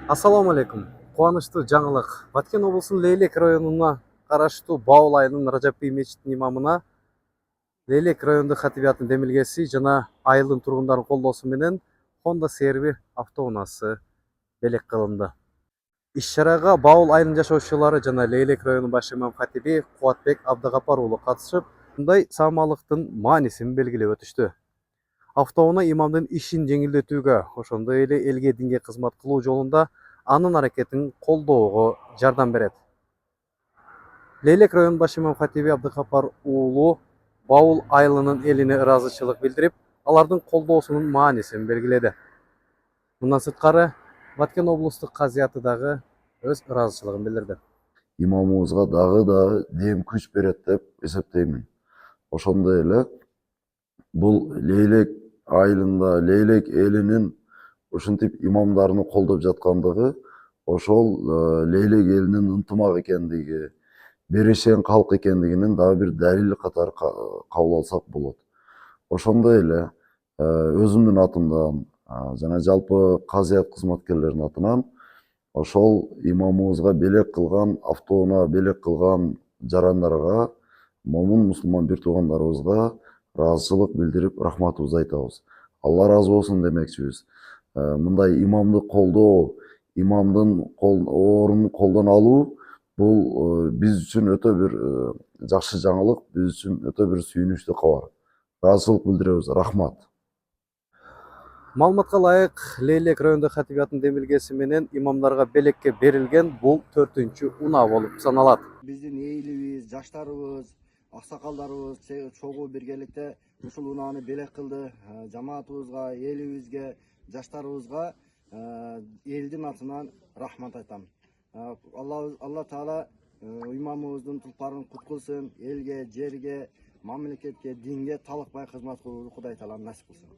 Ассаламу алейкум. Кубанычтуу жаңылык. Баткен облусунун Лейлек районуна караштуу Баул айылынын Ражапи мечитинин имамына Лейлек райондук хатибиятынын демилгеси жана айылдын тургундарынын колдоосу менен Honda CR-V автоунаасы белек кылынды. Иш-чарага Баул айылынын жашоочулары жана Лейлек районунун баш имам хатиби Кубатбек Абдыгапар уулу катышып, мындай саамалыктын маанисин белгилеп өтүштү. Автоунаа имамдын ишин жеңилдетүүгө, ошондой эле элге динге кызмат кылуу жолунда анын аракетин колдоого жардам берет. Лейлек районунун баш имам хатиби Абдыгапар уулу Баул айылынын элине ыраазычылык билдирип, алардын колдоосунун маанисин белгиледи. Мындан сырткары Баткен облустук казыяты дагы өз ыраазычылыгын билдирди. Имамыбызга дагы дем күч берет деп эсептеймин. Ошондой эле бул Лейлек айылында Лейлек элинин ушинтип имамдарын колдоп жаткандыгы ошол Лейлек элинин ынтымак экендиги, берешен калк экендигинин дагы бир далили катары кабыл алсак болот. Ошондой эле өзүмдүн атымдан жана жалпы казыят кызматкерлеринин атынан ошол имамыбызга белек кылган, автоунаа белек кылган жарандарга, момун мусулман бир туугандарыбызга ыраазычылык билдирип, рахматыбызды айтабыз. Алла ыраазы болсун демекчибиз. Мындай имамды колдоо, имамдын орунун колдон алуу бул биз үчүн өтө бир жакшы жаңылык, биз үчүн өтө бир сүйүнүчтүү кабар. Ыраазычылык билдиребиз. Рахмат. Маалыматка ылайык, Лейлек райондук хатибиятынын демилгеси менен имамдарга белекке берилген бул 4-чү унаа болуп саналат. Биздин эйлибиз, жаштарыбыз, аксакалдарыбыз чогуу биргеликте ушул унааны белек кылды. Жамаатыбызга, элибизге, жаштарыбызга элдин атынан рахмат айтам. Алла Таала имамыбыздын тулпарын кут кылсын, элге, жерге, мамлекетке, динге талыкпай кызмат кылууну Кудай Таала насип кылсын.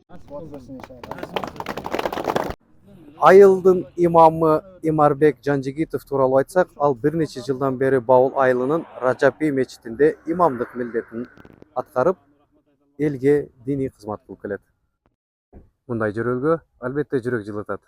Айылдын имамы Имарбек Жанжигитов тууралуу айтсак, ал бир нече жылдан бери Баул айылынын Ражапи мечитинде имамдык милдетин аткарып, элге диний кызмат кылып келет. Мындай жөрөлгө албетте жүрөк жылытат.